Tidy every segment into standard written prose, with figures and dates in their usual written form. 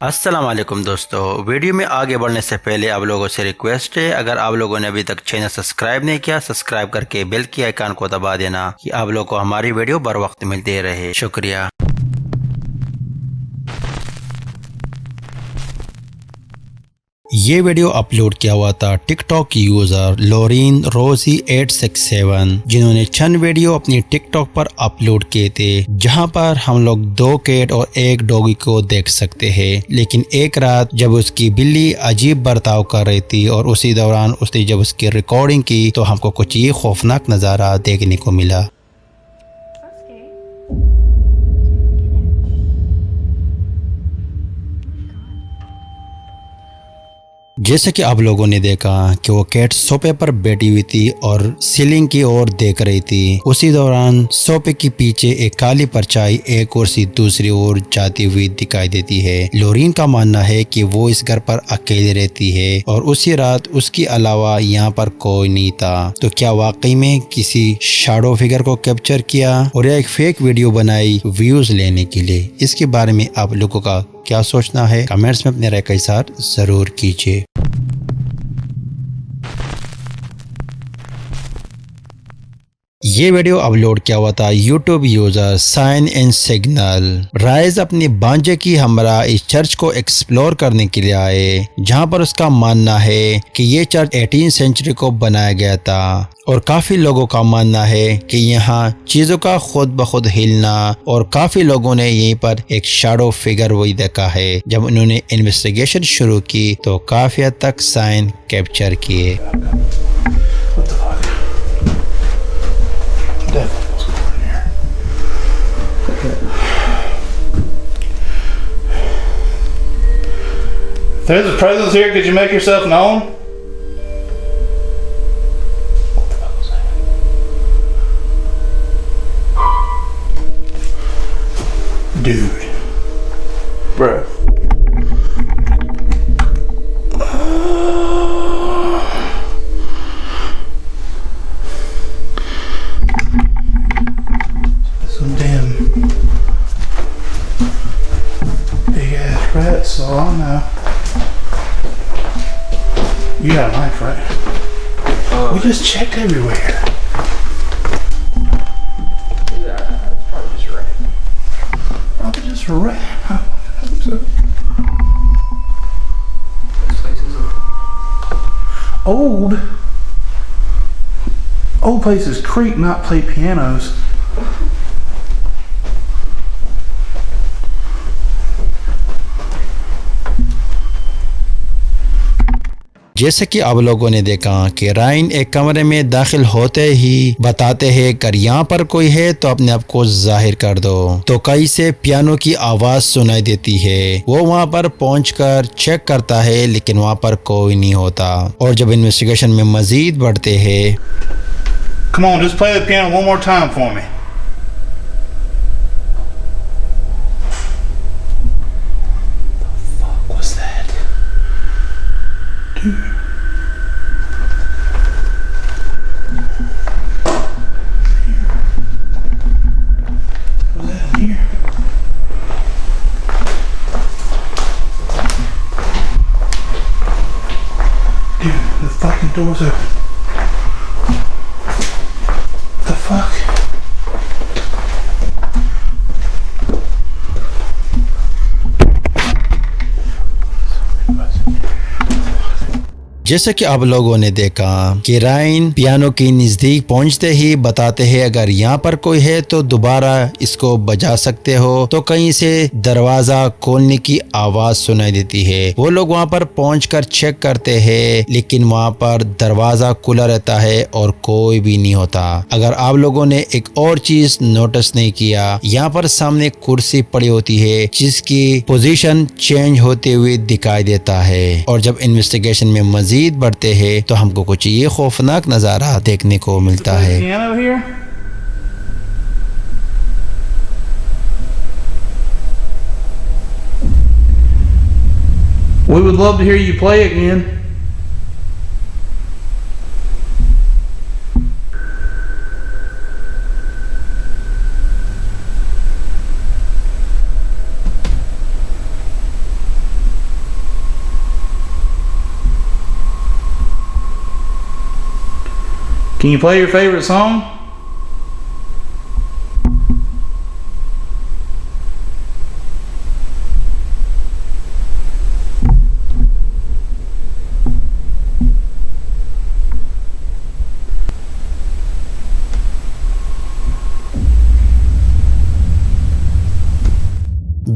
अस्सलाम वालेकुम दोस्तों, वीडियो में आगे बढ़ने से पहले आप लोगों से रिक्वेस्ट है, अगर आप लोगों ने अभी तक चैनल सब्सक्राइब नहीं किया, सब्सक्राइब करके बेल की आइकन को दबा देना कि आप लोगों को हमारी वीडियो बर वक्त मिलती रहे। शुक्रिया। ये वीडियो अपलोड किया हुआ था टिकटॉक यूजर लोरीन रोजी 867, जिन्होंने चंद वीडियो अपनी टिकटॉक पर अपलोड किए थे, जहां पर हम लोग 2 कैट और 1 डॉगी को देख सकते हैं। लेकिन एक रात जब उसकी बिल्ली अजीब बर्ताव कर रही थी और उसी दौरान उसने जब उसकी रिकॉर्डिंग की तो हमको कुछ ये खौफनाक नज़ारा देखने को मिला। जैसे कि आप लोगों ने देखा कि वो कैट सोफे पर बैठी हुई थी और सीलिंग की ओर देख रही थी। उसी दौरान सोफे के पीछे एक काली परछाई एक ओर से दूसरी ओर जाती हुई दिखाई देती है। लोरीन का मानना है कि वो इस घर पर अकेले रहती है और उसी रात उसके अलावा यहाँ पर कोई नहीं था। तो क्या वाकई में किसी शैडो फिगर को कैप्चर किया और या एक फेक वीडियो बनाई व्यूज लेने के लिए? इसके बारे में आप लोगों का क्या सोचना है? कमेंट्स में अपने राय का इज़हार जरूर कीजिए। ये वीडियो अपलोड किया हुआ था YouTube user sign and signal. राइज अपनी भांजे की हमरा इस चर्च को एक्सप्लोर करने के लिए आए, जहां पर उसका मानना है कि ये चर्च 18वीं सेंचुरी को बनाया गया था और काफी लोगों का मानना है कि यहाँ चीजों का खुद ब खुद हिलना, और काफी लोगों ने यहीं पर एक शैडो फिगर वही देखा है। जब उन्होंने इन्वेस्टिगेशन शुरू की तो काफी हद तक साइन कैप्चर किए। What's going on here? If there's a presence here, could you make yourself known? What the fuck was that? Dude. Bruh. Some damn big ass rats, so I don't know. You got a knife, right? We just checked everywhere. Yeah, it's probably just a rat. Probably just a rat. I hope so. This place is Old places creak, not play pianos. जैसे कि आप लोगों ने देखा कि Ryan एक कमरे में दाखिल होते ही बताते हैं कि यहाँ पर कोई है तो अपने आप को जाहिर कर दो। तो कहीं से पियानो की आवाज सुनाई देती है। वो वहाँ पर पहुंचकर चेक करता है, लेकिन वहाँ पर कोई नहीं होता। और जब इन्वेस्टिगेशन में मजीद बढ़ते हैं, Come on, just play the piano one more time for me. The fuck was that? Dude. Was that in here? Dude, the fucking door's open. The fuck? जैसे कि आप लोगों ने देखा कि रायन पियानो के नजदीक पहुंचते ही बताते हैं अगर यहाँ पर कोई है तो दोबारा इसको बजा सकते हो। तो कहीं से दरवाजा खोलने की आवाज सुनाई देती है। वो लोग वहाँ पर पहुंचकर चेक करते हैं, लेकिन वहाँ पर दरवाजा खुला रहता है और कोई भी नहीं होता। अगर आप लोगों ने एक और चीज नोटिस नहीं किया, यहाँ पर सामने कुर्सी पड़ी होती है जिसकी पोजीशन चेंज होते हुए दिखाई देता है। और जब इन्वेस्टिगेशन में मजीद बढ़ते हैं तो हमको कुछ ये खौफनाक नजारा देखने को मिलता है। Piano here? We would love to hear you play again. Can you play your favorite song?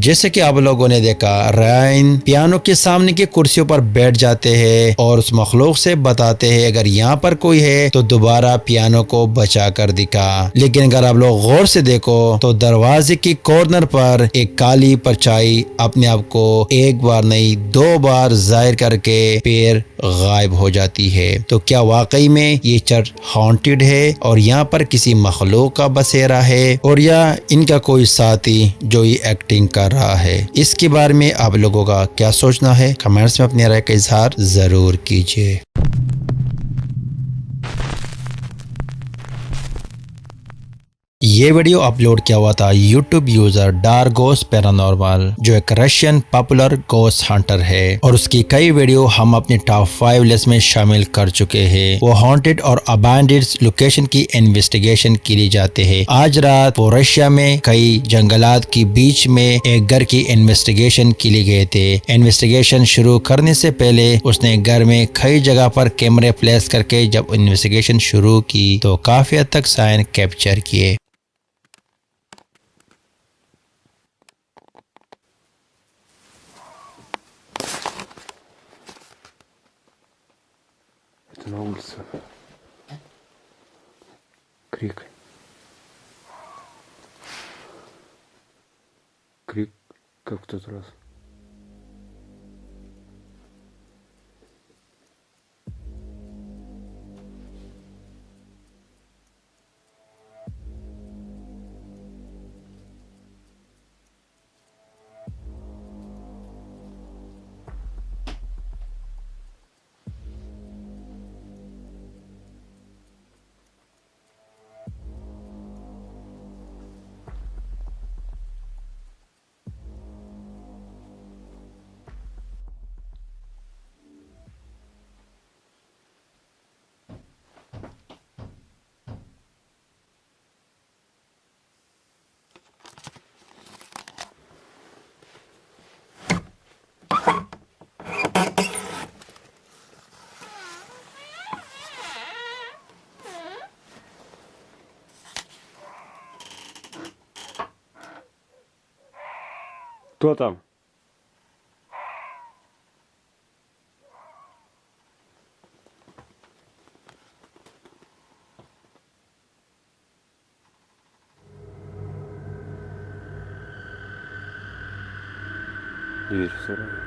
जैसे कि आप लोगों ने देखा, रायन पियानो के सामने की कुर्सियों पर बैठ जाते हैं और उस मखलूक से बताते हैं अगर यहाँ पर कोई है तो दोबारा पियानो को बचा कर दिखा। लेकिन अगर आप लोग गौर से देखो तो दरवाजे की कॉर्नर पर एक काली परछाई अपने आप को एक बार नहीं 2 बार जाहिर करके फिर गायब हो जाती है। तो क्या वाकई में ये चर्च हॉन्टेड है और यहाँ पर किसी मखलूक का बसेरा है, और या इनका कोई साथी जो ये एक्टिंग कर रहा है? इसके बारे में आप लोगों का क्या सोचना है? कमेंट्स में अपनी राय का इजहार जरूर कीजिए। ये वीडियो अपलोड किया हुआ था यूट्यूब यूजर डार्गोस पैरानॉर्मल, जो एक रशियन पॉपुलर गोस्ट हंटर है, और उसकी कई वीडियो हम अपने टॉप 5 लिस्ट में शामिल कर चुके हैं। वो हॉन्टेड और अबैंडेड लोकेशन की इन्वेस्टिगेशन के लिए जाते हैं। आज रात वो रशिया में कई जंगलात के बीच में एक घर की इन्वेस्टिगेशन के लिए गए थे। इन्वेस्टिगेशन शुरू करने से पहले उसने घर में कई जगह पर कैमरे प्लेस करके जब इन्वेस्टिगेशन शुरू की तो काफी हद तक साइन कैप्चर किए। Это на улице. Крик. Крик, как в тот раз. Кто там? Дверь в сарае.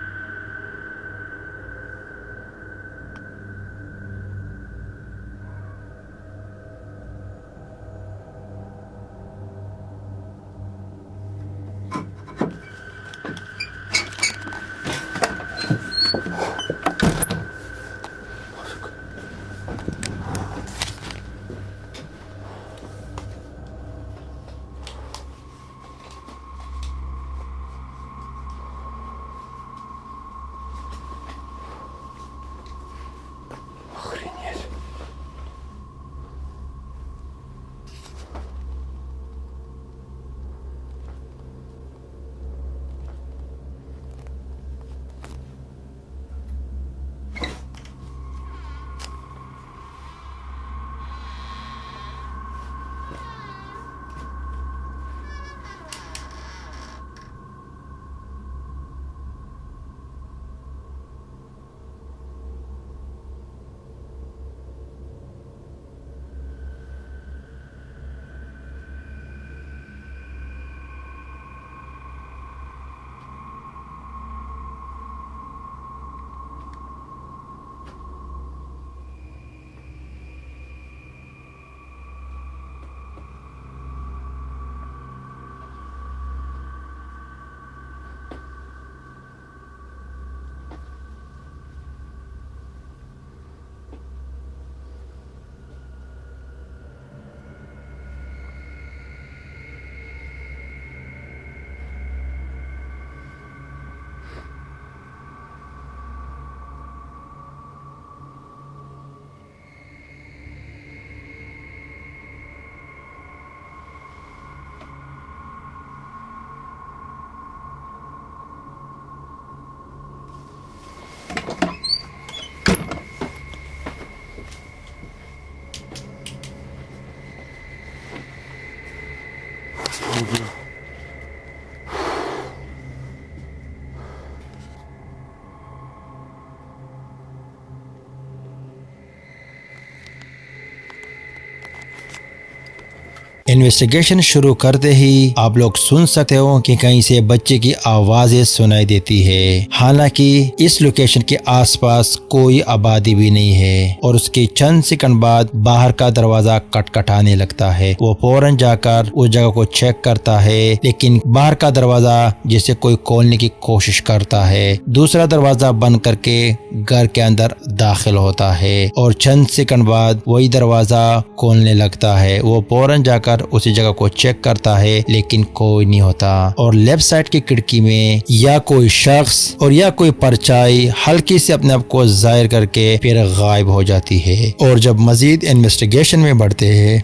इन्वेस्टिगेशन शुरू करते ही आप लोग सुन सकते हो कि कहीं से बच्चे की आवाजें सुनाई देती है। हालांकि इस लोकेशन के आसपास कोई आबादी भी नहीं है और उसके चंद सेकंड बाद बाहर का दरवाजा खटखटाने लगता है। वो फौरन जाकर उस जगह को चेक करता है, लेकिन बाहर का दरवाजा जैसे कोई खोलने की कोशिश करता है। दूसरा दरवाजा बंद करके घर के अंदर दाखिल होता है और चंद सेकंड बाद वही दरवाजा खोलने लगता है। वो फौरन जाकर उसी जगह को चेक करता है, लेकिन कोई नहीं होता और लेफ्ट साइड की खिड़की में या कोई शख्स और या कोई परछाई हल्की से अपने आप को जाहिर करके फिर गायब हो जाती है। और जब मजीद इन्वेस्टिगेशन में बढ़ते हैं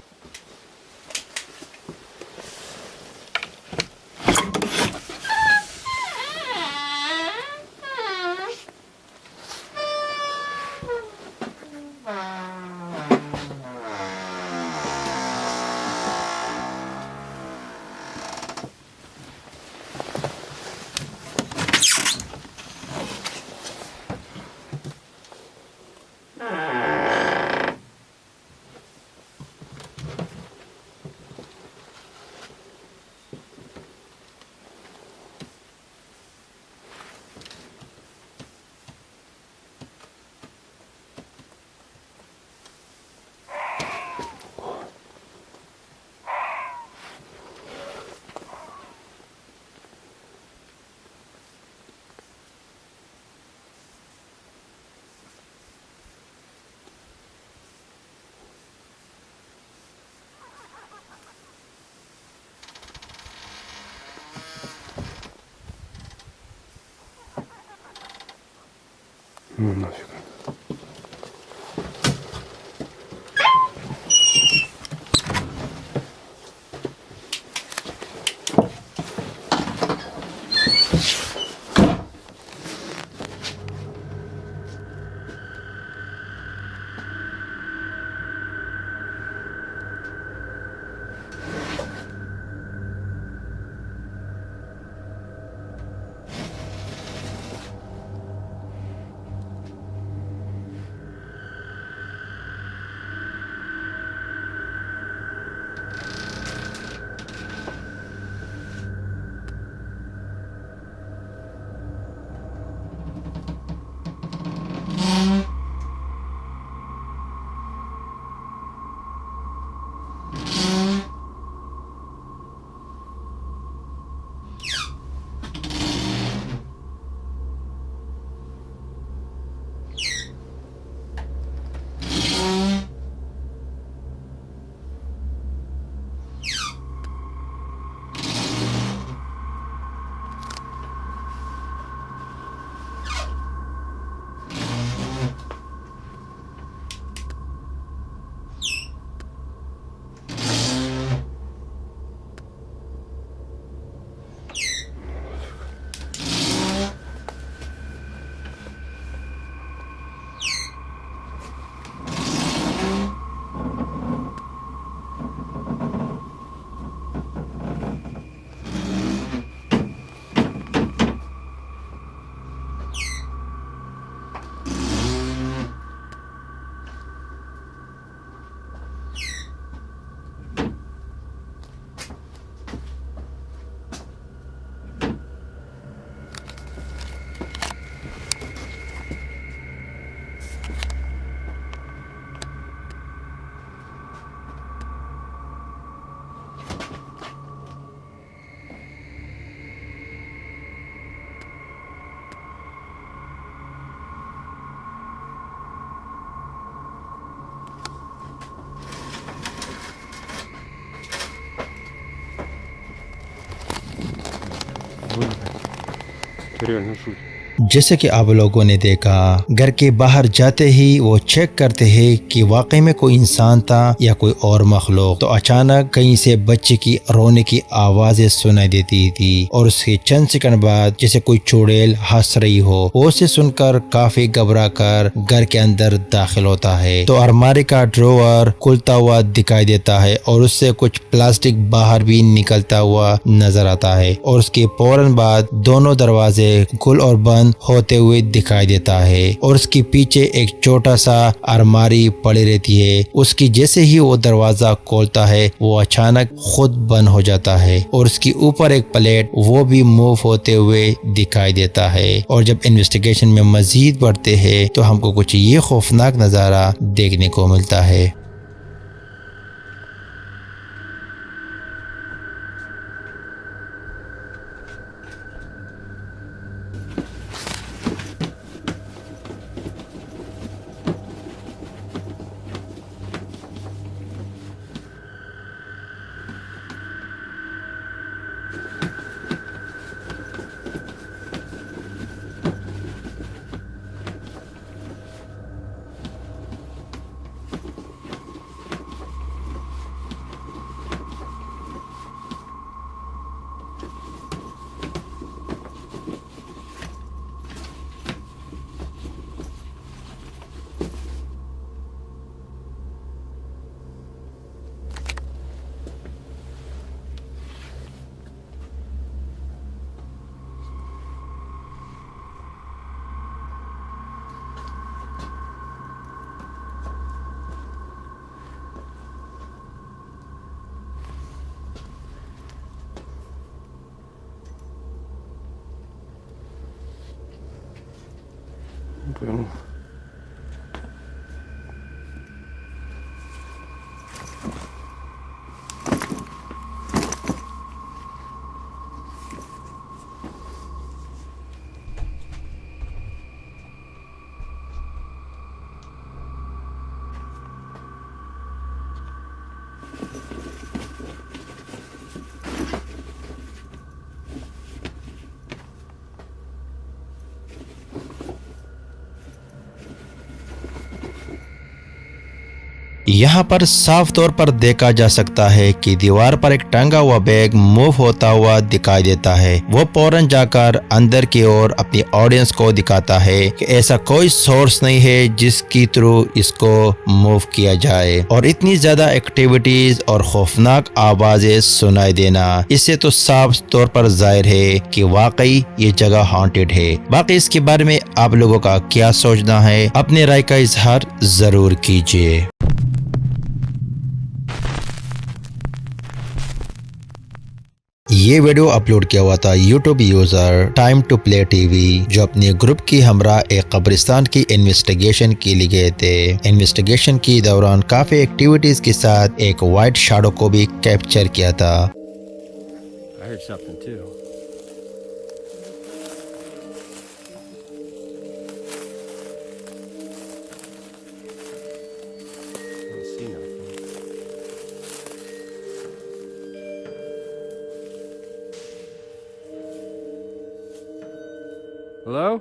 нафиг. Реально жуть. जैसे कि आप लोगों ने देखा, घर के बाहर जाते ही वो चेक करते हैं कि वाकई में कोई इंसान था या कोई और मखलूक। तो अचानक कहीं से बच्चे की रोने की आवाजें सुनाई देती थी और उसके चंद सेकंड बाद जैसे कोई चुड़ैल हंस रही हो। वो उसे सुनकर काफी घबरा कर घर के अंदर दाखिल होता है तो अलमारी का ड्रॉवर खुलता हुआ दिखाई देता है और उससे कुछ प्लास्टिक बाहर भी निकलता हुआ नजर आता है और उसके फौरन बाद दोनों दरवाजे खुल और बंद होते हुए दिखाई देता है और उसके पीछे एक छोटा सा अलमारी पड़ी रहती है। उसकी जैसे ही वो दरवाजा खोलता है वो अचानक खुद बंद हो जाता है और उसके ऊपर एक प्लेट वो भी मूव होते हुए दिखाई देता है। और जब इन्वेस्टिगेशन में मजीद बढ़ते हैं तो हमको कुछ ये खौफनाक नज़ारा देखने को मिलता है। Boom. यहाँ पर साफ तौर पर देखा जा सकता है कि दीवार पर एक टंगा हुआ बैग मूव होता हुआ दिखाई देता है। वो फौरन जाकर अंदर की ओर अपनी ऑडियंस को दिखाता है कि ऐसा कोई सोर्स नहीं है जिसकी थ्रू इसको मूव किया जाए। और इतनी ज्यादा एक्टिविटीज और खौफनाक आवाजें सुनाई देना, इससे तो साफ तौर पर जाहिर है कि वाकई ये जगह हॉन्टेड है। बाकी इसके बारे में आप लोगों का क्या सोचना है, अपने राय का इजहार जरूर कीजिए। ये वीडियो अपलोड किया हुआ था YouTube user time to play TV, जो अपने ग्रुप की हमरा एक कब्रिस्तान की इन्वेस्टिगेशन के लिए गए थे। इन्वेस्टिगेशन के दौरान काफी एक्टिविटीज के साथ एक वाइट शैडो को भी कैप्चर किया था। I heard something too. I don't see nothing. Hello?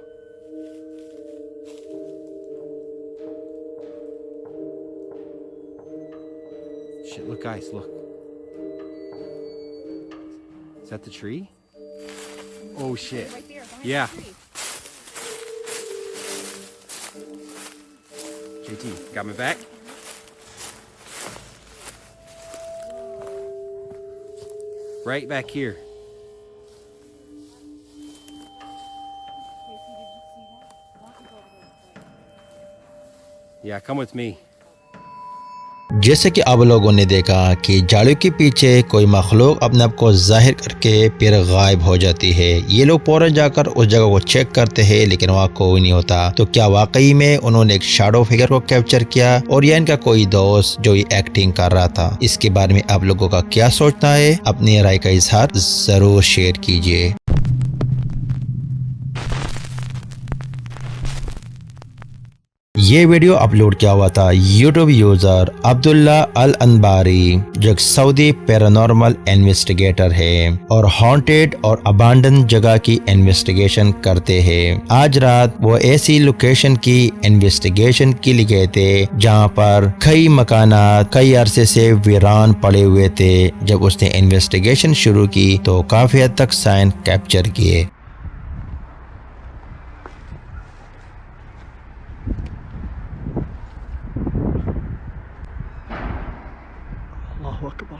Shit, look guys, look. Is that the tree? Oh shit. Right there, behind Yeah. the tree. JT, got my back? Right back here. Yeah, come with me. जैसे कि आप लोगों ने देखा कि जालियों के पीछे कोई मखलूक अपने आप को जाहिर करके फिर गायब हो जाती है। ये लोग फौरन जाकर उस जगह को चेक करते हैं लेकिन वहाँ कोई नहीं होता। तो क्या वाकई में उन्होंने एक शैडो फिगर को कैप्चर किया और या इनका कोई दोस्त जो ये एक्टिंग कर रहा था? इसके बारे में आप लोगों का क्या सोचना है, अपनी राय का इजहार जरूर शेयर कीजिए। ये वीडियो अपलोड किया हुआ था यूट्यूब यूजर अब्दुल्ला अल अनबारी, जो एक सऊदी पैरानॉर्मल इन्वेस्टिगेटर है और हॉन्टेड और अबांडन जगह की इन्वेस्टिगेशन करते हैं। आज रात वो ऐसी लोकेशन की इन्वेस्टिगेशन के लिए गए थे जहां पर कई मकानात कई अरसे से वीरान पड़े हुए थे। जब उसने इन्वेस्टिगेशन शुरू की तो काफी हद तक साइन कैप्चर किए। Allahu Akbar.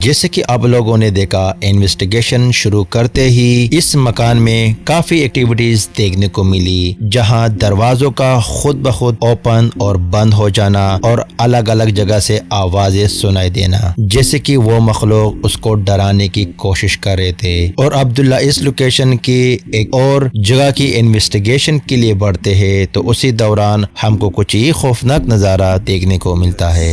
जैसे कि आप लोगों ने देखा, इन्वेस्टिगेशन शुरू करते ही इस मकान में काफी एक्टिविटीज देखने को मिली, जहां दरवाजों का खुद ब खुद ओपन और बंद हो जाना और अलग अलग जगह से आवाजें सुनाई देना, जैसे कि वो मखलूक उसको डराने की कोशिश कर रहे थे। और अब्दुल्ला इस लोकेशन की एक और जगह की इन्वेस्टिगेशन के लिए बढ़ते हैं, तो उसी दौरान हमको कुछ ही खौफनाक नज़ारा देखने को मिलता है।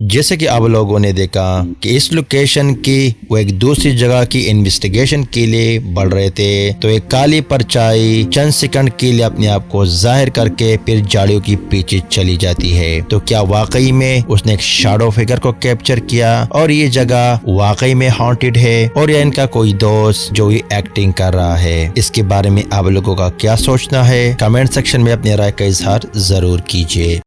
जैसे कि आप लोगों ने देखा कि इस लोकेशन की वो एक दूसरी जगह की इन्वेस्टिगेशन के लिए बढ़ रहे थे, तो एक काली परछाई चंद सेकंड के लिए अपने आप को जाहिर करके फिर झाड़ियों की पीछे चली जाती है। तो क्या वाकई में उसने एक शैडो फिगर को कैप्चर किया और ये जगह वाकई में हॉन्टेड है, और या इनका कोई दोस्त जो ये एक्टिंग कर रहा है? इसके बारे में आप लोगों का क्या सोचना है? कमेंट सेक्शन में अपनी राय का इजहार जरूर कीजिए।